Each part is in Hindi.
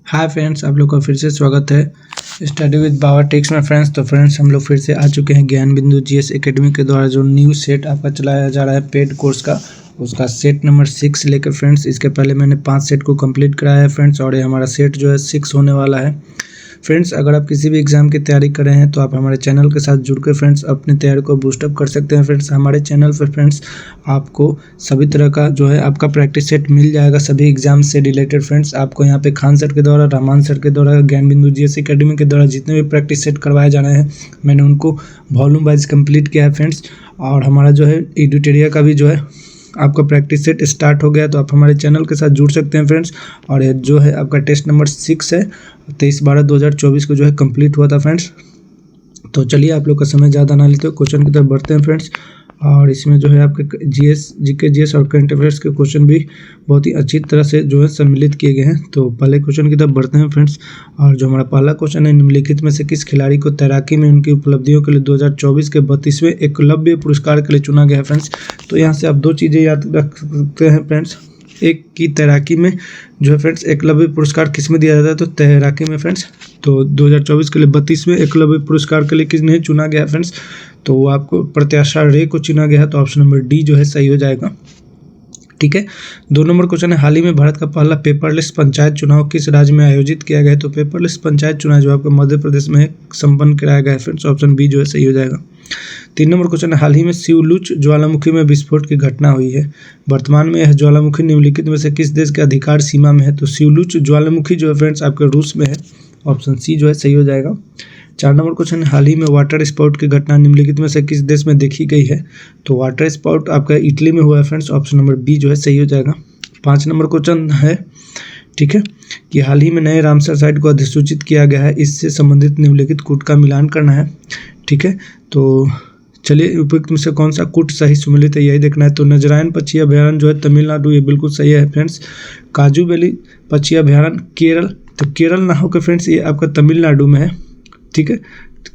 हाय फ्रेंड्स, आप लोग का फिर से स्वागत है स्टडी विद पावर टेक्स में फ्रेंड्स। तो फ्रेंड्स हम लोग फिर से आ चुके हैं ज्ञान बिंदु जीएस एकेडमी के द्वारा जो न्यू सेट आपका चलाया जा रहा है पेड कोर्स का, उसका सेट नंबर 6 लेकर फ्रेंड्स। इसके पहले मैंने 5 सेट को कंप्लीट कराया है फ्रेंड्स, और ये हमारा सेट जो है 6 होने वाला है फ्रेंड्स। अगर आप किसी भी एग्जाम की तैयारी कर रहे हैं तो आप हमारे चैनल के साथ जुड़ कर फ्रेंड्स अपनी तैयारी को बूस्टअप कर सकते हैं फ्रेंड्स। हमारे चैनल पर फ्रेंड्स आपको सभी तरह का जो है आपका प्रैक्टिस सेट मिल जाएगा सभी एग्जाम से रिलेटेड फ्रेंड्स। आपको यहाँ पे खान सर के द्वारा, रहमान सर के द्वारा, ज्ञान बिंदु जीएस एकेडमी के द्वारा जितने भी प्रैक्टिस सेट करवाए जा रहे हैं मैंने उनको वॉल्यूम वाइज कंप्लीट किया है फ्रेंड्स। और हमारा जो है एडिटोरिया का भी जो है आपका प्रैक्टिस सेट स्टार्ट हो गया, तो आप हमारे चैनल के साथ जुड़ सकते हैं फ्रेंड्स। और ये जो है आपका टेस्ट नंबर 6 है, 23/12/2024 को जो है कंप्लीट हुआ था फ्रेंड्स। तो चलिए आप लोग का समय ज़्यादा ना लेते हो, क्वेश्चन की तरफ बढ़ते हैं फ्रेंड्स। और इसमें जो है आपके जीके जीएस और करंट अफेयर्स के क्वेश्चन भी बहुत ही अच्छी तरह से जो है सम्मिलित किए गए हैं। तो पहले क्वेश्चन की तरफ बढ़ते हैं फ्रेंड्स। और जो हमारा पहला क्वेश्चन है, निम्नलिखित में से किस खिलाड़ी को तैराकी में उनकी उपलब्धियों के लिए 2024 के 32वें एकलव्य पुरस्कार के लिए चुना गया है फ्रेंड्स। तो यहाँ से आप दो चीज़ें याद रख सकते हैं फ्रेंड्स। एक की तैराकी में जो है फ्रेंड्स एकलव्य पुरस्कार किस में दिया जाता है, तो तैराकी में फ्रेंड्स। तो 2024 के लिए 32वें एकलव्य पुरस्कार के लिए किसने चुना गया है फ्रेंड्स, तो वो आपको प्रत्याशा रे को चुना गया है। तो ऑप्शन नंबर डी जो है सही हो जाएगा। ठीक है, 2 नंबर क्वेश्चन है, हाल ही में भारत का पहला पेपरलेस पंचायत चुनाव किस राज्य में आयोजित किया गया है। तो पेपरलेस पंचायत चुनाव जो आपका मध्य प्रदेश में संपन्न कराया गया है फ्रेंड्स। ऑप्शन बी जो है सही हो जाएगा। 3 नंबर क्वेश्चन है, हाल ही में सिउलुच ज्वालामुखी में विस्फोट की घटना हुई है। वर्तमान में यह ज्वालामुखी निम्नलिखित में से किस देश के अधिकार सीमा में है। तो सिउलुच ज्वालामुखी जो है फ्रेंड्स आपके रूस में है। ऑप्शन सी जो है सही हो जाएगा। 4 नंबर क्वेश्चन है, हाल ही में वाटर स्पाउट की घटना निम्नलिखित में से किस देश में देखी गई है। तो वाटर स्पाउट आपका इटली में हुआ है फ्रेंड्स। ऑप्शन नंबर बी जो है सही हो जाएगा। 5 नंबर क्वेश्चन है, ठीक है, कि हाल ही में नए रामसर साइट को अधिसूचित किया गया है, इससे संबंधित निम्नलिखित कूट का मिलान करना है। ठीक है, तो चलिए उपयुक्त में से कौन सा कूट सही सुमेलित है यही देखना है। तो नजरायन पक्षी अभयारण्य जो है तमिलनाडु, ये बिल्कुल सही है फ्रेंड्स। काजू वैली पक्षी अभयारण्य केरल, तो केरल ना होकर फ्रेंड्स ये आपका तमिलनाडु में है। ठीक है,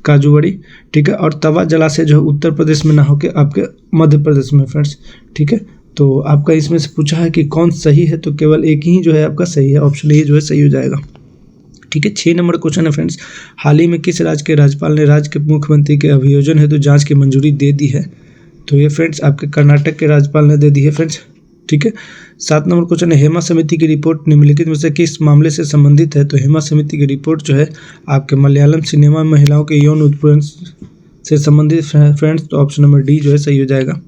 काजूबड़ी। ठीक है, और तवा जलाशय जो है उत्तर प्रदेश में ना होकर आपके मध्य प्रदेश में फ्रेंड्स। ठीक है, तो आपका इसमें से पूछा है कि कौन सही है, तो केवल एक ही जो है आपका सही है। ऑप्शन ए जो है सही हो जाएगा। ठीक है, 6 नंबर क्वेश्चन है फ्रेंड्स, हाल ही में किस राज्य के राज्यपाल ने राज्य के मुख्यमंत्री के अभियोजन हेतु जांच की मंजूरी दे दी है। तो ये फ्रेंड्स आपके कर्नाटक के राज्यपाल ने दे दी है फ्रेंड्स। ठीक है, 7 नंबर क्वेश्चन है, हेमा समिति की रिपोर्ट निम्नलिखित में से किस मामले से संबंधित है। तो हेमा समिति की रिपोर्ट जो है आपके मलयालम सिनेमा में महिलाओं के यौन उत्पीड़न से संबंधित है फ्रेंड्स। तो ऑप्शन नंबर डी जो है सही हो जाएगा।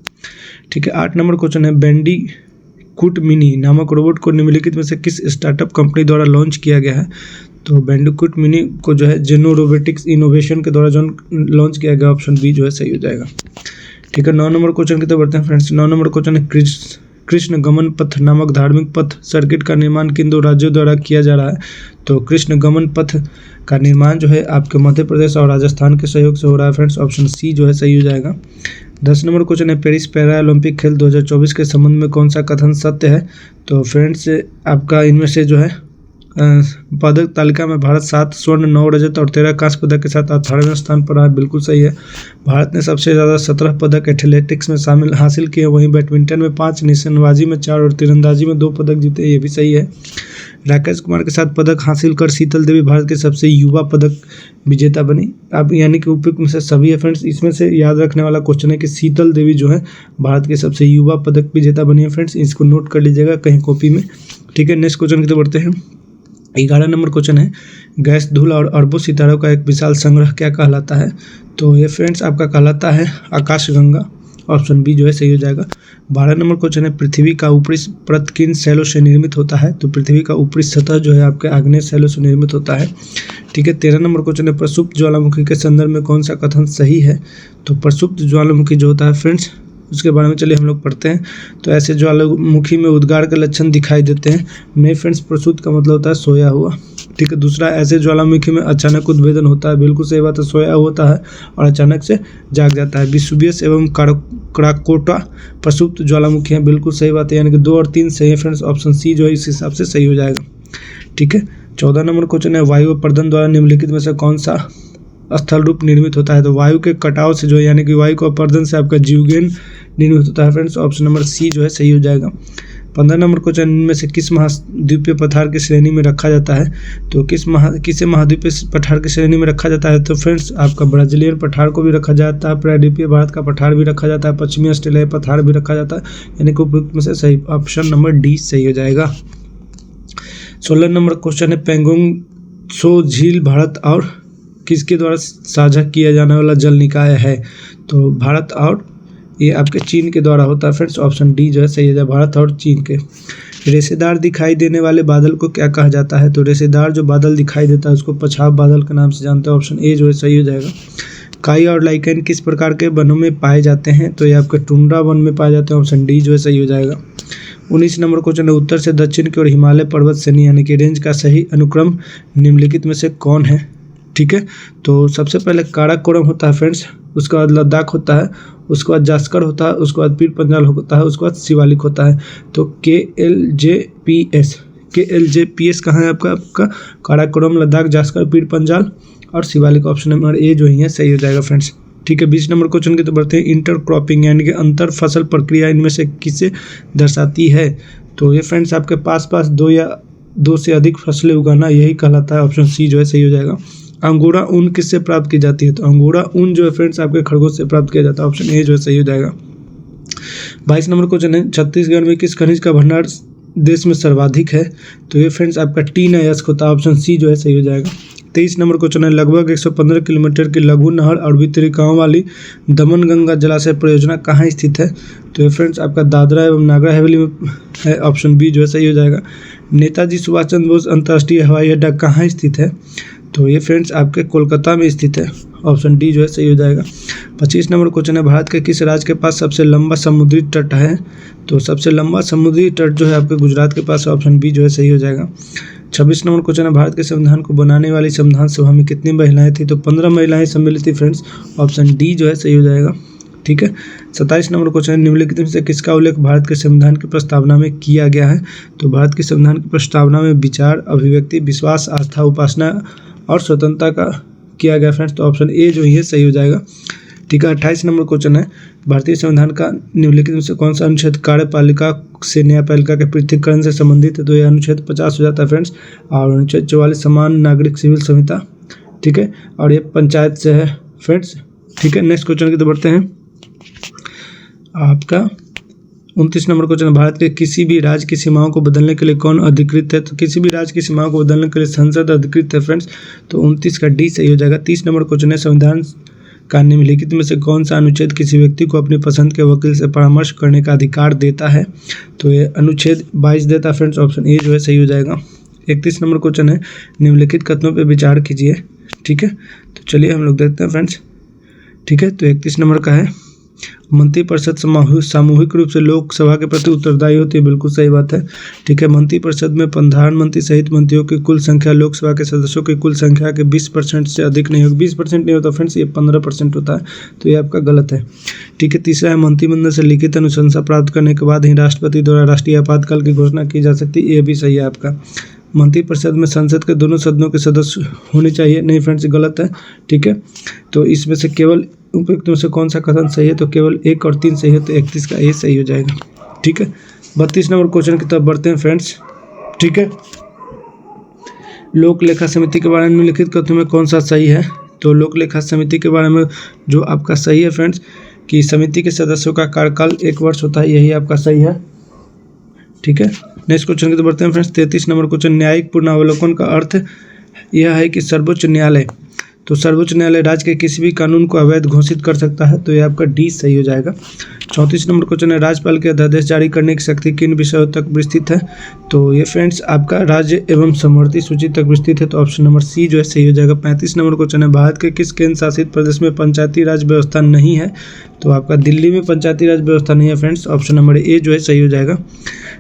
ठीक है, 8 नंबर क्वेश्चन है, बैंडी कुट मिनी नामक रोबोट को निम्नलिखित में से किस स्टार्टअप कंपनी द्वारा लॉन्च किया गया है। तो बैंडिकूट मिनी को जो है जेनो रोबोटिक्स इनोवेशन के द्वारा जो लॉन्च किया गया। ऑप्शन बी जो है सही हो जाएगा। ठीक है, 9 नंबर क्वेश्चन की तरफ बढ़ते हैं फ्रेंड्स। 9 नंबर क्वेश्चन है, कृष्ण गमन पथ नामक धार्मिक पथ सर्किट का निर्माण किन 2 राज्यों द्वारा किया जा रहा है। तो कृष्ण गमन पथ का निर्माण जो है आपके मध्य प्रदेश और राजस्थान के सहयोग से हो रहा है फ्रेंड्स। ऑप्शन सी जो है सही हो जाएगा। 10 नंबर क्वेश्चन है, पेरिस पैरा ओलंपिक खेल 2024 के संबंध में कौन सा कथन सत्य है। तो फ्रेंड्स आपका इनमें से जो है पदक तालिका में भारत 7 स्वर्ण, 9 रजत और 13 कांस्य पदक के साथ 18वें स्थान पर है। बिल्कुल सही है। भारत ने सबसे ज़्यादा 17 पदक एथलेटिक्स में हासिल किए। वहीं बैडमिंटन में 5, निशानेबाजी में 4 और तीरंदाजी में 2 पदक जीते, ये भी सही है। राकेश कुमार के साथ पदक हासिल कर शीतल देवी भारत के सबसे युवा पदक विजेता बनी। अब यानी कि उपयुक्त में से सभी है फ्रेंड्स। इसमें से याद रखने वाला क्वेश्चन है कि शीतल देवी जो है भारत के सबसे युवा पदक विजेता बनी है फ्रेंड्स। इसको नोट कर लीजिएगा कहीं कॉपी में। ठीक है, नेक्स्ट क्वेश्चन की तरफ बढ़ते हैं। 11 नंबर क्वेश्चन है, गैस धूल और अरबों सितारों का एक विशाल संग्रह क्या कहलाता है। तो ये फ्रेंड्स आपका कहलाता है आकाशगंगा। ऑप्शन बी जो है सही हो जाएगा। 12 नंबर क्वेश्चन है, पृथ्वी का ऊपरी परत किन शैलों से निर्मित होता है। तो पृथ्वी का ऊपरी सतह जो है आपके आग्नेय शैलों से निर्मित होता है। ठीक है, 13 नंबर क्वेश्चन है, प्रसुप्त ज्वालामुखी के संदर्भ में कौन सा कथन सही है। तो प्रसुप्त ज्वालामुखी जो होता है फ्रेंड्स उसके बारे में चलिए हम लोग पढ़ते हैं। तो ऐसे ज्वालामुखी में उद्गार के लक्षण दिखाई देते हैं। नहीं फ्रेंड्स, प्रसूत का मतलब होता है सोया हुआ। ठीक है, दूसरा, ऐसे ज्वालामुखी में अचानक उद्भेदन होता है। बिल्कुल सही बात है, सोया होता है और अचानक से जाग जाता है। विसुवियस एवं क्राकोटा प्रसुप्त ज्वालामुखी है। बिल्कुल सही बात है, यानी कि 2 और 3 सही है फ्रेंड्स। ऑप्शन सी जो है इस हिसाब से सही हो जाएगा। ठीक है, 14 नंबर क्वेश्चन है, वायु अपर्दन द्वारा निम्नलिखित में से कौन सा स्थल रूप निर्मित होता है। तो वायु के कटाव से जो है यानी कि वायु को अपर्दन से आपका जीवगेन निर्मित होता है फ्रेंड्स। ऑप्शन नंबर सी जो है सही हो जाएगा। 15 नंबर क्वेश्चन, इनमें से किस महाद्वीपीय पठार की श्रेणी में रखा जाता है? तो किसे महाद्वीपीय पठार की श्रेणी में रखा जाता है? तो फ्रेंड्स आपका ब्राजीलियन पठार को भी रखा जाता है, प्रायद्वीपीय भारत का पठार भी रखा जाता है, पश्चिमी ऑस्ट्रेलिया पठार भी रखा जाता है, यानी कि उपयुक्त में से सही ऑप्शन नंबर डी सही हो जाएगा। 16 नंबर क्वेश्चन है, पेंगोंग त्सो झील भारत और किसके द्वारा साझा किया जाने वाला जल निकाय है? तो भारत और ये आपके चीन के द्वारा होता है फ्रेंड्स, ऑप्शन डी जो है सही है, भारत और चीन के। रेशेदार दिखाई देने वाले बादल को क्या कहा जाता है? तो रेशेदार जो बादल दिखाई देता है उसको पछाव बादल के नाम से जानते हैं, ऑप्शन ए जो है सही हो जाएगा। काई और लाइकेन किस प्रकार के वनों में पाए जाते हैं? तो ये आपके टुंड्रा वन में पाए जाते हैं, ऑप्शन डी जो है सही हो जाएगा। 19 नंबर क्वेश्चन है, उत्तर से दक्षिण की ओर हिमालय पर्वत श्रेणी यानी कि रेंज का सही अनुक्रम निम्नलिखित में से कौन है? ठीक है, तो सबसे पहले काराकोरम होता है फ्रेंड्स, उसके बाद लद्दाख होता है, उसके बाद जास्कर होता है, उसके बाद पीर पंजाल होता है, उसके बाद शिवालिक होता है। तो KLJPS कहाँ है आपका काराकोरम, लद्दाख, जास्कर, पीर पंजाल और शिवालिक, ऑप्शन नंबर ए जो है सही हो जाएगा फ्रेंड्स। ठीक है, 20 नंबर क्वेश्चन की तो बढ़ते हैं, इंटरक्रॉपिंग यानी कि अंतर फसल प्रक्रिया इनमें से किसे दर्शाती है? तो ये फ्रेंड्स आपके पास दो या दो से अधिक फसलें उगाना यही कहलाता है, ऑप्शन सी जो है सही हो जाएगा। अंगोरा ऊन किससे प्राप्त की जाती है? तो अंगोरा ऊन जो है फ्रेंड्स आपके खरगोश से प्राप्त किया जाता है, ऑप्शन ए जो है सही हो जाएगा। 22 नंबर क्वेश्चन है, छत्तीसगढ़ में किस खनिज का भंडार देश में सर्वाधिक है? तो ये फ्रेंड्स आपका टीन अयस्क होता है, ऑप्शन सी जो है सही हो जाएगा। 23 नंबर क्वेश्चन है, लगभग 115 किलोमीटर की लघु नहर और वितरिकाओं वाली दमनगंगा जलाशय परियोजना कहाँ स्थित है? तो ये फ्रेंड्स आपका दादरा एवं नागर हवेली में है, ऑप्शन बी जो है सही हो जाएगा। नेताजी सुभाष चंद्र बोस अंतर्राष्ट्रीय हवाई अड्डा कहाँ स्थित है? तो ये फ्रेंड्स आपके कोलकाता में स्थित है, ऑप्शन डी जो है सही हो जाएगा। 25 नंबर क्वेश्चन है, भारत के किस राज्य के पास सबसे लंबा समुद्री तट है? तो सबसे लंबा समुद्री तट जो है आपके गुजरात के पास, ऑप्शन बी जो है सही हो जाएगा। 26 नंबर क्वेश्चन है, भारत के संविधान को बनाने वाली संविधान सभा में कितनी महिलाएं थी? तो 15 महिलाएं सम्मिलित थी फ्रेंड्स, ऑप्शन डी जो है सही हो जाएगा। ठीक है, 27 नंबर क्वेश्चन है, निम्नलिखित में से किसका उल्लेख भारत के संविधान की प्रस्तावना में किया गया है? तो भारत के संविधान की प्रस्तावना में विचार, अभिव्यक्ति, विश्वास, आस्था, उपासना और स्वतंत्रता का किया गया फ्रेंड्स, तो ऑप्शन ए जो है सही हो जाएगा। ठीक है, 28 नंबर क्वेश्चन है, भारतीय संविधान का निम्नलिखित में से कौन सा अनुच्छेद कार्यपालिका से न्यायपालिका के पृथक्करण से संबंधित है? तो यह अनुच्छेद 50 हो जाता है फ्रेंड्स। और अनुच्छेद 44 समान नागरिक सिविल संहिता, ठीक है, और ये पंचायत से है फ्रेंड्स। ठीक है, नेक्स्ट क्वेश्चन की तो बढ़ते हैं आपका 29 नंबर क्वेश्चन, भारत के किसी भी राज्य की सीमाओं को बदलने के लिए कौन अधिकृत है? तो किसी भी राज्य की सीमाओं को बदलने के लिए संसद अधिकृत है फ्रेंड्स, तो 29 का डी सही हो जाएगा। 30 नंबर क्वेश्चन है, संविधान का निम्नलिखित में से कौन सा अनुच्छेद किसी व्यक्ति को अपनी पसंद के वकील से परामर्श करने का अधिकार देता है? तो ये अनुच्छेद 22 देता है फ्रेंड्स, ऑप्शन ए जो है सही हो जाएगा। 31 नंबर क्वेश्चन है, निम्नलिखित कथनों पर विचार कीजिए। ठीक है, तो चलिए हम लोग देखते हैं फ्रेंड्स। ठीक है, तो 31 नंबर का है, मंत्रिपरिषद सामूहिक रूप से लोकसभा के प्रति उत्तरदायी होती है, बिल्कुल सही बात है। ठीक है, मंत्रिपरिषद में प्रधानमंत्री सहित मंत्रियों की कुल संख्या लोकसभा के सदस्यों की कुल संख्या के 20% से अधिक नहीं होगी। 20% नहीं होता फ्रेंड्स, ये 15% होता है, तो ये आपका गलत है। ठीक है, तीसरा है, मंत्रिमंडल से लिखित अनुशंसा प्राप्त करने के बाद ही राष्ट्रपति द्वारा राष्ट्रीय आपातकाल की घोषणा की जा सकती है, ये भी सही है आपका। मंत्रिपरिषद में संसद के दोनों सदनों के सदस्य होने चाहिए, नहीं फ्रेंड्स गलत है। ठीक है, तो इसमें से केवल उपयुक्त में से कौन सा कथन सही है? तो केवल 1 और 3 सही है, तो 31 का ए सही हो जाएगा। ठीक है, 32 नंबर क्वेश्चन की तरफ बढ़ते हैं फ्रेंड्स। ठीक है, लोक लेखा समिति के बारे में निम्नलिखित कथनों में कौन सा सही है? तो लोक लेखा समिति के बारे में जो आपका सही है फ्रेंड्स कि समिति के सदस्यों का कार्यकाल 1 वर्ष होता है, यही आपका सही है। ठीक है, नेक्स्ट क्वेश्चन की तो बढ़ते हैं फ्रेंड्स। 33 नंबर क्वेश्चन, न्यायिक पुनरावलोकन का अर्थ यह है कि सर्वोच्च न्यायालय, तो सर्वोच्च न्यायालय राज्य के किसी भी कानून को अवैध घोषित कर सकता है, तो ये आपका डी सही हो जाएगा। 34 नंबर क्वेश्चन है, राज्यपाल के अध्यादेश जारी करने की शक्ति किन विषयों तक विस्तृत है? तो ये फ्रेंड्स आपका राज्य एवं समवर्ती सूची तक विस्तृत है, तो ऑप्शन नंबर सी जो है सही हो जाएगा। 35 नंबर क्वेश्चन है, भारत के किस केंद्र शासित प्रदेश में पंचायती राज व्यवस्था नहीं है? तो आपका दिल्ली में पंचायती राज व्यवस्था नहीं है फ्रेंड्स, ऑप्शन नंबर ए जो है सही हो जाएगा।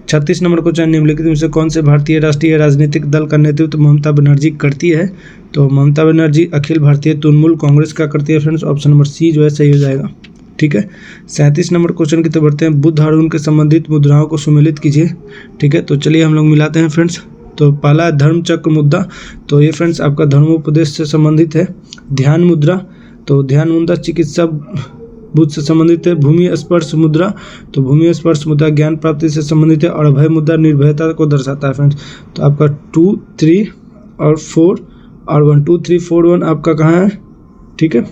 36 नंबर क्वेश्चन, निम्नलिखित में से कौन से भारतीय राष्ट्रीय राजनीतिक दल का नेतृत्व ममता बनर्जी करती है? तो ममता बनर्जी अखिल भारतीय तृणमूल कांग्रेस का करती है फ्रेंड्स, ऑप्शन नंबर सी जो है सही हो जाएगा। ठीक है, 37 नंबर क्वेश्चन की तरफ बढ़ते हैं, बुद्ध और उनके संबंधित मुद्राओं को सुमेलित कीजिए। ठीक है, तो चलिए हम लोग मिलाते हैं फ्रेंड्स। तो पहला धर्म चक्र मुद्रा, तो ये फ्रेंड्स आपका धर्मोपदेश से संबंधित है। ध्यान मुद्रा, तो ध्यान मुद्रा चिकित्सा बुध से संबंधित है। भूमि स्पर्श मुद्रा, तो भूमि स्पर्श मुद्रा ज्ञान प्राप्ति से संबंधित है। और अभय मुद्रा निर्भयता को दर्शाता है फ्रेंड्स। तो आपका 2, 3 और 4 और 1, 2, 3, 4, 1 आपका कहाँ है, ठीक है।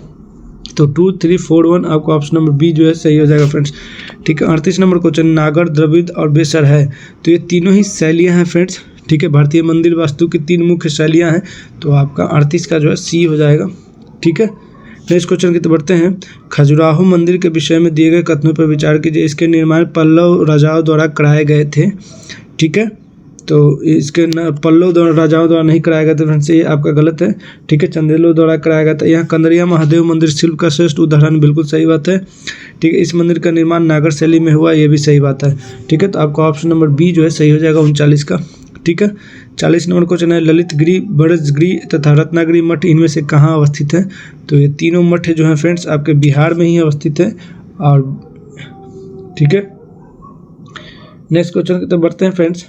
तो 2, 3, 4, 1 आपका ऑप्शन नंबर बी जो है सही हो जाएगा फ्रेंड्स, ठीक है। 38 नंबर क्वेश्चन, नागर, द्रविड़ और बेसर है, तो ये तीनों ही शैलियाँ हैं फ्रेंड्स, ठीक है। भारतीय मंदिर वास्तु की 3 मुख्य शैलियाँ हैं, तो आपका 38 का जो है सी हो जाएगा, ठीक है। नेक्स्ट क्वेश्चन की तरफ बढ़ते हैं। खजुराहो मंदिर के विषय में दिए गए कथनों पर विचार कीजिए। इसके निर्माण पल्लव राजाओं द्वारा कराए गए थे, ठीक है। तो इसके पल्लव द्वारा राजाओं द्वारा नहीं कराया गया था फ्रेंड्स, ये आपका गलत है, ठीक है। चंदेलों द्वारा कराया गया था। यहाँ कंदरिया महादेव मंदिर शिल्प का श्रेष्ठ उदाहरण, बिल्कुल सही बात है, ठीक है। इस मंदिर का निर्माण नागर शैली में हुआ, ये भी सही बात है, ठीक है। तो आपका ऑप्शन नंबर बी जो है सही हो जाएगा 39 का, ठीक है। 40 नंबर क्वेश्चन है, ललितगिरी, ब्रजगिरी तथा रत्नागिरी मठ इनमें से कहाँ अवस्थित है। तो ये तीनों मठ जो हैं फ्रेंड्स आपके बिहार में ही अवस्थित है, और ठीक है। नेक्स्ट क्वेश्चन की तरफ बढ़ते हैं फ्रेंड्स।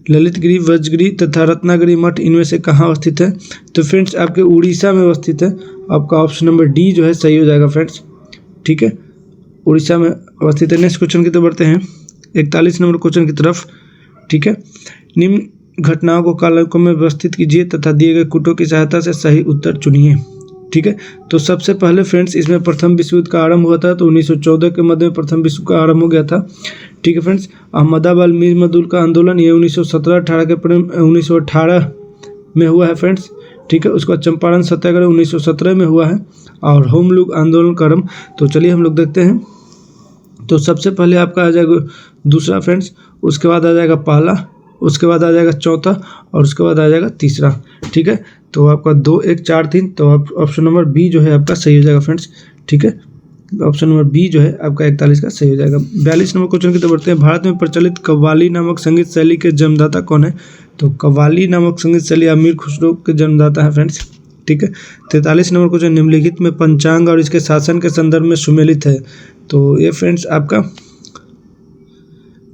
ललितगिरी, ब्रजगिरी तथा रत्नागिरी मठ इनमें से कहाँ अवस्थित है। तो फ्रेंड्स आपके उड़ीसा में अवस्थित है। आपका ऑप्शन नंबर डी जो है सही हो जाएगा फ्रेंड्स, ठीक है, उड़ीसा में अवस्थित है। नेक्स्ट क्वेश्चन की तरफ बढ़ते हैं 41 नंबर क्वेश्चन की तरफ, ठीक है। निम्न घटनाओं को कालक्रम में व्यवस्थित कीजिए तथा दिए गए कूटों की सहायता से सही उत्तर चुनिए, ठीक है। तो सबसे पहले फ्रेंड्स इसमें प्रथम विश्व युद्ध का आरंभ हुआ था, तो 1914 के मध्य में प्रथम विश्व का आरंभ हो गया था, ठीक है फ्रेंड्स। अहमदाबाद मीर मदुल का आंदोलन ये 1917-18 के 1918 में हुआ है फ्रेंड्स, ठीक है। उसके बाद चंपारण सत्याग्रह 1917 में हुआ है, और होम लूग आंदोलन का आरंभ। तो चलिए हम लोग देखते हैं। तो सबसे पहले आपका आ जाएगा दूसरा फ्रेंड्स, उसके बाद आ जाएगा पहला, उसके बाद आ जाएगा चौथा, और उसके बाद आ जाएगा तीसरा, ठीक है। तो आपका 2, 1, 4, 3, तो आप ऑप्शन नंबर बी जो है आपका सही हो जाएगा फ्रेंड्स, ठीक है। ऑप्शन नंबर बी जो है आपका 41 का सही हो जाएगा। 42 नंबर क्वेश्चन की तरफ बढ़ते हैं। भारत में प्रचलित कव्वाली नामक संगीत शैली के जन्मदाता कौन है। तो कव्वाली नामक संगीत शैली अमीर खुसरो के जन्मदाता है फ्रेंड्स, ठीक है। 43 नंबर क्वेश्चन, निम्नलिखित में पंचांग और इसके शासन के संदर्भ में सुमेलित है। तो ये फ्रेंड्स आपका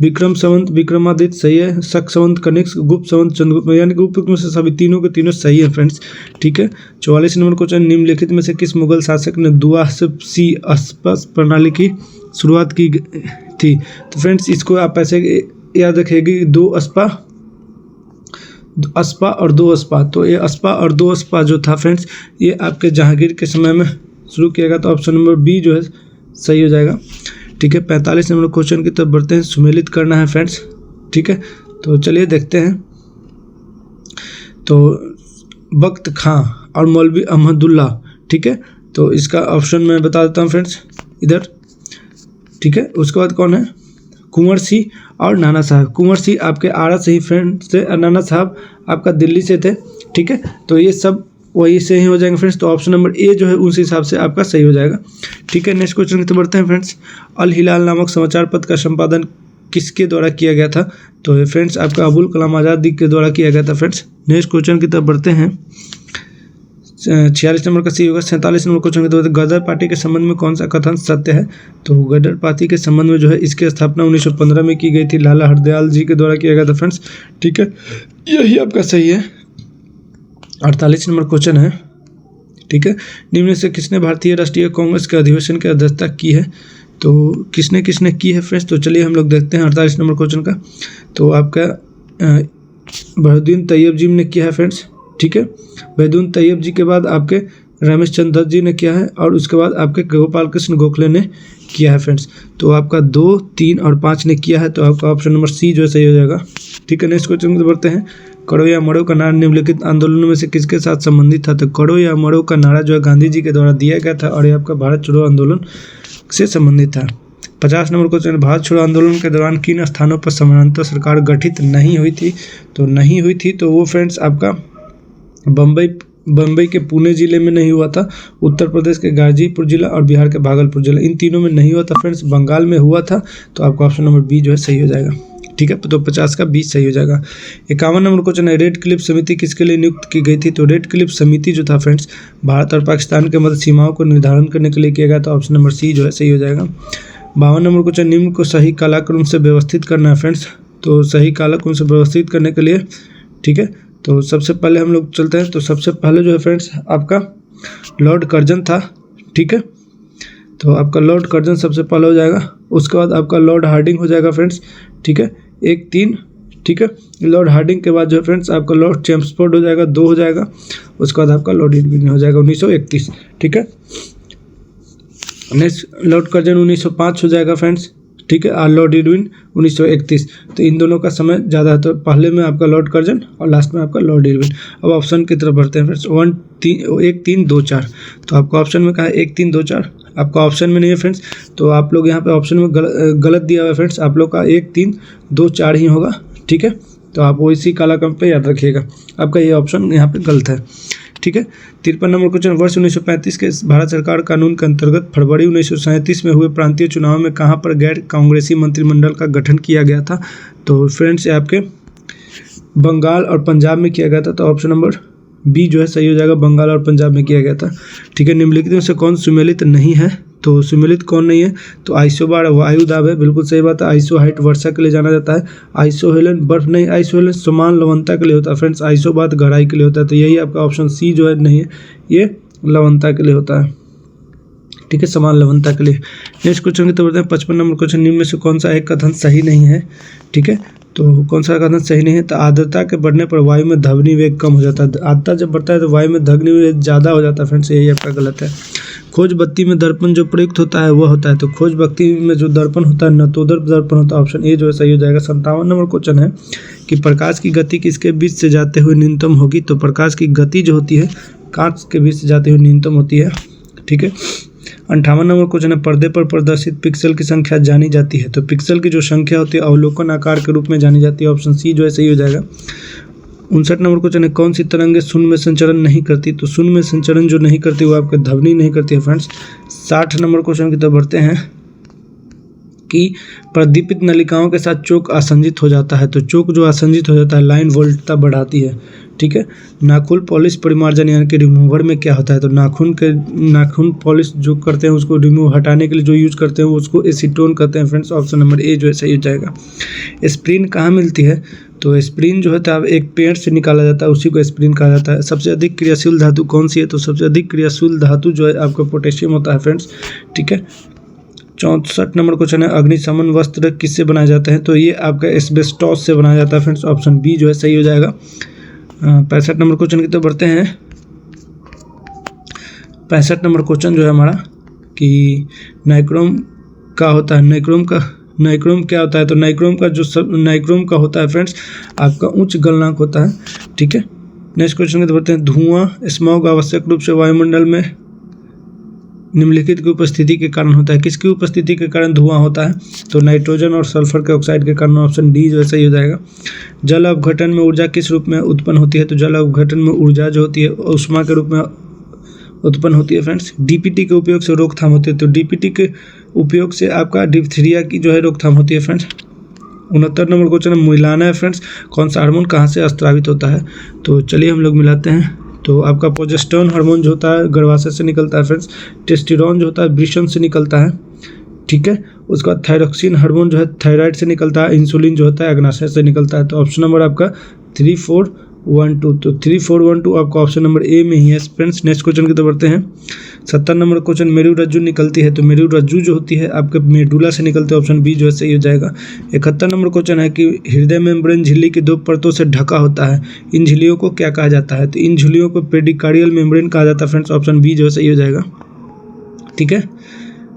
विक्रम संवत विक्रमादित्य सही है, शक संवत कनिष्क, गुप्त संवत चंद्रगुप्त, यानी कि उपयुक्त में से सभी तीनों के तीनों सही है फ्रेंड्स, ठीक है। 44 नंबर क्वेश्चन, निम्नलिखित में से किस मुगल शासक ने द्वादशी अस्पस प्रणाली की शुरुआत की थी। तो फ्रेंड्स इसको आप ऐसे याद रखिएगा, 2 अस्पा और 2 अस्पा। तो ये अस्पा और 2 अस्पा जो था फ्रेंड्स, ये आपके जहांगीर के समय में शुरू किया गया। तो ऑप्शन नंबर बी जो है सही हो जाएगा, ठीक है। 45 नंबर क्वेश्चन की तरफ बढ़ते हैं। सुमेलित करना है फ्रेंड्स, ठीक है। तो चलिए देखते हैं। तो बख्त खां और मौलवी अहमदुल्ला, ठीक है। तो इसका ऑप्शन मैं बता देता हूँ फ्रेंड्स इधर, ठीक है। उसके बाद कौन है, कुंवर सिंह और नाना साहब। कुंवर सिंह आपके आरा से ही फ्रेंड्स थे, और नाना साहब आपका दिल्ली से थे, ठीक है। तो ये सब वही से ही हो जाएंगे फ्रेंड्स। तो ऑप्शन नंबर ए जो है उस हिसाब से आपका सही हो जाएगा, ठीक है। नेक्स्ट क्वेश्चन की तरफ बढ़ते हैं फ्रेंड्स। अल हिलाल नामक समाचार पत्र का संपादन किसके द्वारा किया गया था। तो ये फ्रेंड्स आपका अबुल कलाम आज़ाद के द्वारा किया गया था फ्रेंड्स। नेक्स्ट क्वेश्चन की तरफ बढ़ते हैं। 46 नंबर का सी होगा। 47 नंबर क्वेश्चन की तरफ, गदर पार्टी के संबंध में कौन सा कथन सत्य है। तो गदर पार्टी के संबंध में जो है इसकी स्थापना 1915 में की गई थी, लाला हरदयाल जी के द्वारा किया गया था फ्रेंड्स, ठीक है। यही आपका सही है। 48 नंबर क्वेश्चन है, ठीक है। निम्न से किसने भारतीय राष्ट्रीय कांग्रेस के अधिवेशन की अध्यक्षता की है। तो किसने किसने की है फ्रेंड्स। तो चलिए हम लोग देखते हैं 48 नंबर क्वेश्चन का। तो आपका बहाउद्दीन तैयब जी ने किया है फ्रेंड्स, ठीक है। बहाउद्दीन तैयब जी के बाद आपके रमेश चंद्र दत्त जी ने किया है, और उसके बाद आपके गोपाल कृष्ण गोखले ने किया है फ्रेंड्स। तो आपका 2, 3 और 5 ने किया है। तो आपका ऑप्शन नंबर सी जो है सही हो जाएगा, ठीक है। नेक्स्ट क्वेश्चन की बढ़ते हैं। करो या मरो का नारा निम्नलिखित आंदोलनों में से किसके साथ संबंधित था। तो करो या मरो का नारा जो है गांधी जी के द्वारा दिया गया था, और ये आपका भारत छोड़ो आंदोलन से संबंधित था। 50 नंबर क्वेश्चन, भारत छोड़ो आंदोलन के दौरान किन स्थानों पर समानांतर सरकार गठित नहीं हुई थी। तो नहीं हुई थी तो वो फ्रेंड्स आपका बम्बई के पुणे जिले में नहीं हुआ था, उत्तर प्रदेश के गाजीपुर जिला और बिहार के भागलपुर जिला, इन तीनों में नहीं हुआ था फ्रेंड्स, बंगाल में हुआ था। तो आपका ऑप्शन नंबर बी जो है सही हो जाएगा, ठीक है। तो 50 का 20 सही हो जाएगा। 51 नंबर क्वेश्चन है, रेड क्लिफ समिति किसके लिए नियुक्त की गई थी। तो रेड क्लिफ समिति जो था फ्रेंड्स भारत और पाकिस्तान के मध्य सीमाओं को निर्धारण करने के लिए किया गया था। ऑप्शन नंबर सी जो है सही हो जाएगा। 52 नंबर क्वेश्चन, निम्न को सही कालक्रम से व्यवस्थित करना है फ्रेंड्स। तो सही कालक्रम से व्यवस्थित करने के लिए, ठीक है, तो सबसे पहले हम लोग चलते हैं। तो सबसे पहले जो है फ्रेंड्स आपका लॉर्ड कर्जन था, ठीक है। तो आपका लॉर्ड कर्जन सबसे पहले हो जाएगा, उसके बाद आपका लॉर्ड हार्डिंग हो जाएगा फ्रेंड्स, ठीक है, 1-3, ठीक है। लॉर्ड हार्डिंग के बाद जो है फ्रेंड्स आपका लॉर्ड चैम्सफोर्ड हो जाएगा, 2 हो जाएगा। उसके बाद आपका लॉर्ड इरविन हो जाएगा 1931, ठीक है। नेक्स्ट लॉर्ड कर्जन 1905 हो जाएगा फ्रेंड्स, ठीक है, और लॉर्ड इरविन 1931। तो इन दोनों का समय ज़्यादा है, तो पहले में आपका लॉर्ड कर्जन और लास्ट में आपका लॉर्ड इरविन। अब ऑप्शन की तरफ बढ़ते हैं फ्रेंड्स। 1 3 2 4। तो आपका ऑप्शन में कहा है 1 3 2 4, आपका ऑप्शन में नहीं है फ्रेंड्स। तो आप लोग यहाँ पे ऑप्शन में गलत दिया हुआ है फ्रेंड्स, आप लोग का 1 3 2 4 ही होगा, ठीक है। तो आप वो इसी काला क्रम पे याद रखिएगा, आपका ये ऑप्शन यहाँ पे गलत है, ठीक है। 53 नंबर क्वेश्चन, वर्ष 1935 के भारत सरकार कानून के अंतर्गत फरवरी 1937 में हुए प्रांतीय चुनाव में कहाँ पर गैर कांग्रेसी मंत्रिमंडल का गठन किया गया था? तो फ्रेंड्स ये आपके बंगाल और पंजाब में किया गया था। तो ऑप्शन नंबर बी जो है सही हो जाएगा, बंगाल और पंजाब में किया गया था, ठीक है। निम्नलिखित में से कौन सुमेलित नहीं है? तो सुमेलित कौन नहीं है? तो आइसोबार वायु दाब है, बिल्कुल सही बात है। आइसो हाइट वर्षा के लिए जाना जाता है। आइसोहेलन बर्फ नहीं, आइसोहेलन समान लवणता के लिए होता है फ्रेंड्स। आइसोबात गहराई के लिए होता है। तो यही आपका ऑप्शन सी जो है नहीं है, ये लवणता के लिए होता है, ठीक है, समान लवणता के लिए। नेक्स्ट क्वेश्चन की तरफ बढ़ते हैं। 55 नंबर क्वेश्चन, निम्न में से कौन सा एक कथन सही नहीं है? ठीक है, तो कौन सा कथन सही नहीं है? तो आर्द्रता के बढ़ने पर वायु में ध्वनि वेग कम हो जाता है। आर्द्रता जब बढ़ता है तो वायु में ध्वनि वेग ज़्यादा हो जाता है फ्रेंड्स, यही आपका गलत है। खोज बत्ती में दर्पण जो प्रयुक्त होता है वह होता है, तो खोज बत्ती में जो दर्पण होता है नतोदर दर्पण होता है, ऑप्शन ए जो है सही हो जाएगा। 57 नंबर क्वेश्चन है कि प्रकाश की गति किसके बीच से जाते हुए न्यूनतम होगी? तो प्रकाश की गति जो होती है कांच के बीच से जाते हुए न्यूनतम होती है, ठीक है। 58 नंबर क्वेश्चन है, पर्दे पर प्रदर्शित पिक्सल की संख्या जानी जाती है। तो पिक्सल की जो संख्या होती है अवलोकन आकार के रूप में जानी जाती है, ऑप्शन सी जो है सही हो जाएगा। 59 नंबर क्वेश्चन है, कौन सी तरंगें शून्य में संचरण नहीं करती? तो शून्य में संचरण जो नहीं करती वो आपके ध्वनि नहीं करती है फ्रेंड्स। 60 नंबर क्वेश्चन की तरफ बढ़ते हैं कि प्रदीपित नलिकाओं के साथ चोक आसंजित हो जाता है। तो चोक जो आसंजित हो जाता है लाइन वोल्टता बढ़ाती है, ठीक है। नाखून पॉलिश परिमार्जन यानी कि रिमूवर में क्या होता है? तो नाखून पॉलिश जो करते हैं उसको रिमूव हटाने के लिए जो यूज करते हैं उसको एसीटोन कहते हैं फ्रेंड्स, ऑप्शन नंबर ए जो है सही हो जाएगा। एस्प्रिन कहाँ मिलती है? तो एस्प्रिन जो है एक पेड़ से निकाला जाता है, उसी को एस्प्रिन कहा जाता है। सबसे अधिक क्रियाशील धातु कौन सी है? तो सबसे अधिक क्रियाशील धातु जो है आपका पोटेशियम होता है फ्रेंड्स, ठीक है। 64 नंबर क्वेश्चन है, अग्निशमन वस्त्र किससे बनाए जाते हैं? तो ये आपका एस्बेस्टॉस से बनाया जाता है फ्रेंड्स, ऑप्शन बी जो है सही हो जाएगा। 65 नंबर क्वेश्चन की तरफ बढ़ते हैं। 65 नंबर क्वेश्चन जो है हमारा कि नाइक्रोम का होता है। नाइक्रोम क्या होता है? तो नाइक्रोम का होता है फ्रेंड्स आपका उच्च गलनांक होता है, ठीक है। नेक्स्ट क्वेश्चन की तरफ बढ़ते हैं। धुआं स्मॉग आवश्यक रूप से वायुमंडल में निम्नलिखित की उपस्थिति के कारण होता है। किसकी उपस्थिति के कारण धुआं होता है? तो नाइट्रोजन और सल्फर के ऑक्साइड के कारण, ऑप्शन डी जो है सही हो जाएगा। जल अपघटन में ऊर्जा किस रूप में उत्पन्न होती है? तो जल अपघटन में ऊर्जा जो होती है ऊष्मा के रूप में उत्पन्न होती है फ्रेंड्स। डीपीटी के उपयोग से रोकथाम होती है। तो डीपीटी के उपयोग से आपका डिप्थीरिया की जो है रोकथाम होती है फ्रेंड्स। 69 नंबर क्वेश्चन है, मिलाना है फ्रेंड्स, कौन सा हार्मोन कहाँ से स्रावित होता है? तो चलिए हम लोग मिलाते हैं। तो आपका प्रोजेस्टेरोन हार्मोन जो होता है गर्भाशय से निकलता है फ्रेंड्स। टेस्टोस्टेरोन जो होता है वृषण से निकलता है, ठीक है। उसका थायरॉक्सिन हार्मोन जो है थायराइड से निकलता है। इंसुलिन जो होता है अग्नाशय से निकलता है। तो ऑप्शन नंबर आपका 3412, तो 3412 आपका ऑप्शन नंबर ए में ही है फ्रेंड्स। नेक्स्ट क्वेश्चन की तरफ बढ़ते हैं। 70 नंबर क्वेश्चन, मेरु रज्जु निकलती है। तो मेरु रज्जु जो होती है आपके मेडुला से निकलते हैं, ऑप्शन बी जो है सही हो जाएगा। 71 नंबर क्वेश्चन है कि हृदय मेम्ब्रेन झिल्ली की 2 परतों से ढका होता है, इन झिल्लियों को क्या कहा जाता है? तो इन झिल्लियों को पेडिकार्डियल मेम्ब्रेन कहा जाता है फ्रेंड्स, ऑप्शन बी जो है सही हो जाएगा, ठीक है।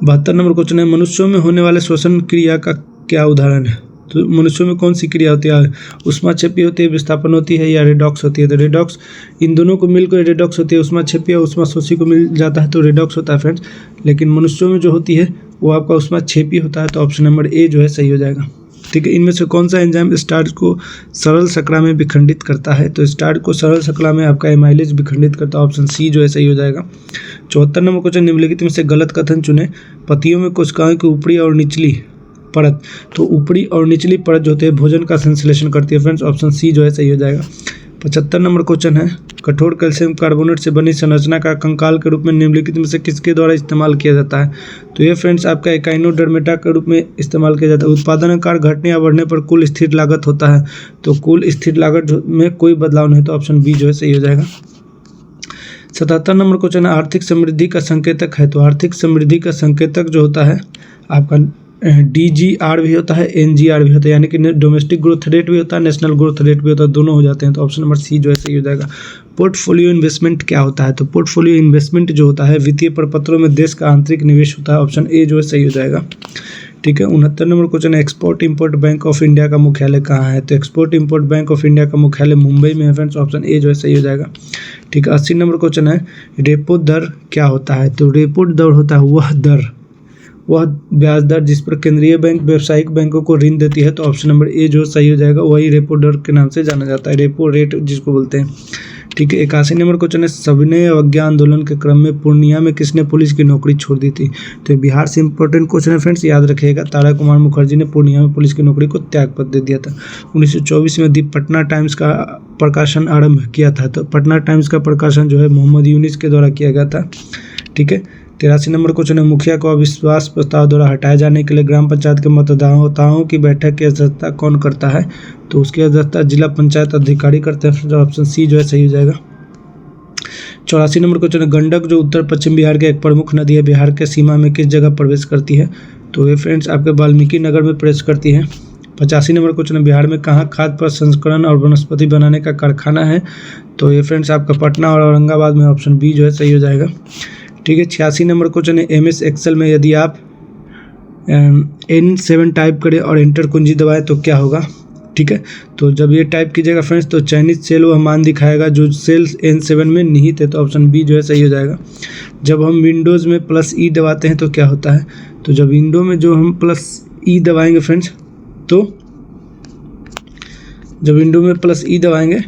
72 नंबर क्वेश्चन है, मनुष्यों में होने वाले श्वसन क्रिया का क्या उदाहरण है? तो मनुष्यों में कौन सी क्रिया होती है? ऊष्माक्षेपी होती है, विस्थापन होती है, या रेडॉक्स होती है? तो रेडॉक्स, इन दोनों को मिलकर रेडॉक्स होती है। ऊष्माक्षेपी और ऊष्माशोषी को मिल जाता है तो रेडॉक्स होता है फ्रेंड्स। लेकिन मनुष्यों में जो होती है वो आपका ऊष्माक्षेपी होता है, तो ऑप्शन नंबर ए जो है सही हो जाएगा, ठीक है। इनमें से कौन सा एंजाइम स्टार्च को सरल शर्करा में विखंडित करता है? तो स्टार्च को सरल शर्करा में आपका एमाइलेज विखंडित करता है, ऑप्शन सी जो है सही हो जाएगा। 74 नंबर क्वेश्चन, निम्नलिखित में से गलत कथन चुने। पतियों में कोशिकाओं की ऊपरी और निचली परत, तो ऊपरी और निचली परत जो होती है भोजन का संश्लेषण करती है फ्रेंड्स, ऑप्शन सी जो है सही हो जाएगा। 75 नंबर क्वेश्चन है, कठोर कैल्शियम कार्बोनेट से बनी संरचना का कंकाल के रूप में निम्नलिखित में से किसके द्वारा इस्तेमाल किया जाता है? तो ये फ्रेंड्स आपका एकाइनोडर्मेटा के रूप में इस्तेमाल किया जाता है। उत्पादन कार घटने या बढ़ने पर कुल स्थिर लागत होता है, तो कुल स्थिर लागत में कोई बदलाव नहीं, तो ऑप्शन बी जो है सही हो जाएगा। 77 नंबर क्वेश्चन है, आर्थिक समृद्धि का संकेतक है। तो आर्थिक समृद्धि का संकेतक जो होता है आपका DGR भी होता है, NGR भी होता है, यानी कि डोमेस्टिक ग्रोथ रेट भी होता है, नेशनल ग्रोथ रेट भी होता है, दोनों हो जाते हैं, तो ऑप्शन नंबर सी जो है सही हो जाएगा। पोर्टफोलियो इन्वेस्टमेंट क्या होता है? तो पोर्टफोलियो इन्वेस्टमेंट जो होता है वित्तीय प्रपत्रों में देश का आंतरिक निवेश होता है, ऑप्शन ए जो है सही हो जाएगा। ठीक है, 69 नंबर क्वेश्चन है, export import bank of India का मुख्यालय कहाँ है? तो export import bank of India का मुख्यालय मुंबई में है फ्रेंड्स, ऑप्शन ए जो है सही हो जाएगा। ठीक है, 80 नंबर क्वेश्चन है, रेपो दर क्या होता है? तो रेपो दर होता है वह ब्याज दर जिस पर केंद्रीय बैंक व्यावसायिक बैंकों को ऋण देती है, तो ऑप्शन नंबर ए जो सही हो जाएगा, वही रेपो दर के नाम से जाना जाता है, रेपो रेट जिसको बोलते हैं। ठीक है, 81 नंबर क्वेश्चन है, सविनय अवज्ञा आंदोलन के क्रम में पूर्णिया में किसने पुलिस की नौकरी छोड़ दी थी? तो बिहार से इंपॉर्टेंट क्वेश्चन है फ्रेंड्स, याद रखिएगा। तारा कुमार मुखर्जी ने पूर्णिया में पुलिस की नौकरी को त्यागपत्र दे दिया था। 1924 में दी पटना टाइम्स का प्रकाशन आरंभ किया था, तो पटना टाइम्स का प्रकाशन जो है मोहम्मद यूनिस के द्वारा किया गया था। ठीक है, 83 नंबर क्वेश्चन है, मुखिया को अविश्वास प्रस्ताव द्वारा हटाए जाने के लिए ग्राम पंचायत के मतदाताओं की बैठक की अध्यक्षता कौन करता है? तो उसकी अध्यक्षता जिला पंचायत अधिकारी करते हैं, ऑप्शन सी जो है सही हो जाएगा। 84 नंबर क्वेश्चन है, गंडक जो उत्तर पश्चिम बिहार के एक प्रमुख नदी है, बिहार के सीमा में किस जगह प्रवेश करती है? तो ये फ्रेंड्स आपके वाल्मीकि नगर में प्रवेश करती है। 85 नंबर क्वेश्चन है, बिहार में कहाँ खाद्य प्रसंस्करण और वनस्पति बनाने का कारखाना है? तो ये फ्रेंड्स आपका पटना और औरंगाबाद में, ऑप्शन बी जो है सही हो जाएगा। ठीक है, 86 नंबर क्वेश्चन है, MS एक्सेल में यदि आप N7 टाइप करें और एंटर कुंजी दबाएं तो क्या होगा? ठीक है, तो जब ये टाइप कीजिएगा फ्रेंड्स तो चयनित सेल वह मान दिखाएगा जो सेल N7 में निहित है, तो ऑप्शन बी जो है सही हो जाएगा। जब हम विंडोज़ में +E दबाते हैं तो क्या होता है? तो जब विंडो में जो हम +E दबाएंगे फ्रेंड्स, तो जब विंडो में +E दबाएंगे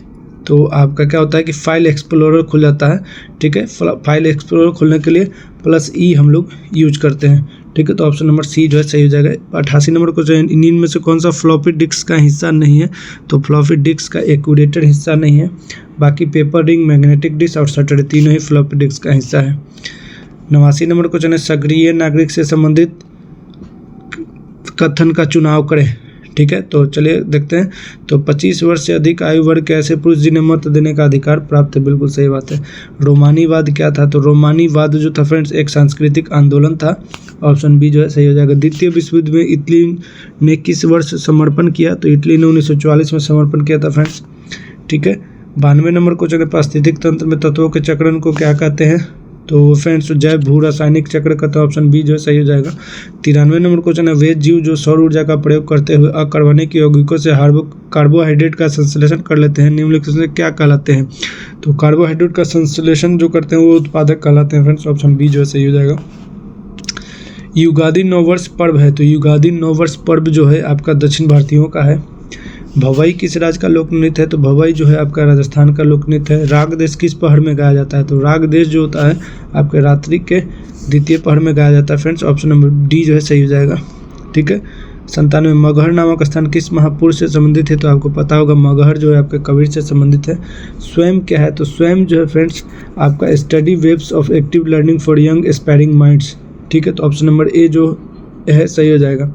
तो आपका क्या होता है कि फाइल एक्सप्लोरर खुल जाता है। ठीक है, फाइल एक्सप्लोरर खुलने के लिए +E हम लोग यूज करते हैं। ठीक है, तो ऑप्शन नंबर सी जो है सही हो जाएगा। 88 नंबर क्वेश्चन, इन में से कौन सा फ्लॉपी डिस्क का हिस्सा नहीं है? तो फ्लॉपी डिस्क का एक्यूरेटर हिस्सा नहीं है, बाकी पेपर रिंग, मैग्नेटिक डिस्क और सैटरडे तीनों ही फ्लॉपी डिस्क का हिस्सा है। 89 नंबर क्वेश्चन है, सक्रिय नागरिक से संबंधित कथन का चुनाव करें। ठीक है, तो चलिए देखते हैं। तो 25 वर्ष से अधिक आयु वर्ग के ऐसे पुरुष जिन्हें मत देने का अधिकार प्राप्त है, बिल्कुल सही बात है। रोमानीवाद क्या था? तो रोमानीवाद जो था फ्रेंड्स एक सांस्कृतिक आंदोलन था, ऑप्शन बी जो है सही हो जाएगा। द्वितीय विश्व युद्ध में इटली ने किस वर्ष समर्पण किया? तो इटली ने 1944 में समर्पण किया था फ्रेंड्स। ठीक है, 92 नंबर क्वेश्चन है, पारिस्थितिक तंत्र में तत्वों के चक्रण को क्या कहते हैं? तो फ्रेंड्स जैव भू रासायनिक चक्र का, तो ऑप्शन बी जो है सही हो जाएगा। 93 नंबर क्वेश्चन है, वे जीव जो सौर ऊर्जा का प्रयोग करते हुए अकार्बनिक यौगिकों से कार्बोहाइड्रेट का संश्लेषण कर लेते हैं, निम्नलिखित से क्या कहलाते हैं? तो कार्बोहाइड्रेट का संश्लेषण जो करते हैं वो उत्पादक कहलाते हैं फ्रेंड्स, ऑप्शन बी जो है सही हो जाएगा। युगादि नववर्ष पर्व है, तो युगादि नववर्ष पर्व जो है आपका दक्षिण भारतीयों का है। भवई किस राज्य का लोक नृत्य है? तो भवई जो है आपका राजस्थान का लोक नृत्य है। राग देश किस पहाड़ में गाया जाता है? तो राग देश जो होता है आपके रात्रि के द्वितीय पहाड़ में गाया जाता है फ्रेंड्स, ऑप्शन नंबर डी जो है सही हो जाएगा। ठीक है, 97 मगहर नामक स्थान किस महापुरुष से संबंधित है? तो आपको पता होगा मगहर जो है आपके कबीर से संबंधित है। स्वयं क्या है? तो स्वयं जो है फ्रेंड्स आपका study webs of active learning for young aspiring minds. ठीक है, तो ऑप्शन नंबर ए जो है सही हो जाएगा।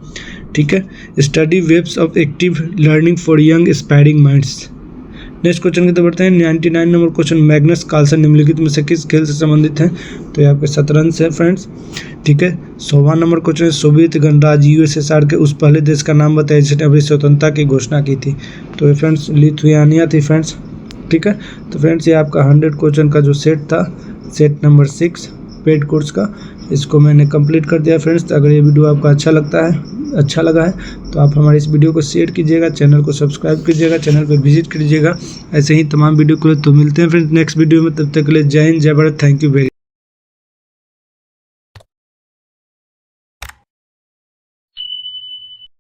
ठीक है, study webs of active learning for young aspiring minds. Next question की तरफ बढ़ते हैं। 99 नंबर क्वेश्चन, मैग्नस कार्लसन निम्नलिखित में से किस खेल से संबंधित है? तो ये आपके शतरंज से फ्रेंड्स। ठीक है, 100वां नंबर क्वेश्चन है, सोवियत गणराज्य USSR के उस पहले देश का नाम बताइए जिसने अपनी स्वतंत्रता की घोषणा की थी? तो ये फ्रेंड्स लिथुआनिया थी फ्रेंड्स। ठीक है, तो फ्रेंड्स ये आपका 100 क्वेश्चन का जो सेट था, सेट नंबर 6 पेड कोर्स का, इसको मैंने कंप्लीट कर दिया फ्रेंड्स। तो अगर ये वीडियो आपका अच्छा लगा है तो आप हमारे इस वीडियो को शेयर कीजिएगा, चैनल को सब्सक्राइब कीजिएगा, चैनल पर विजिट कीजिएगा। ऐसे ही तमाम वीडियो को तो मिलते हैं फ्रेंड्स नेक्स्ट वीडियो में, तब तक के लिए जय हिंद, जय भारत, थैंक यू वेरी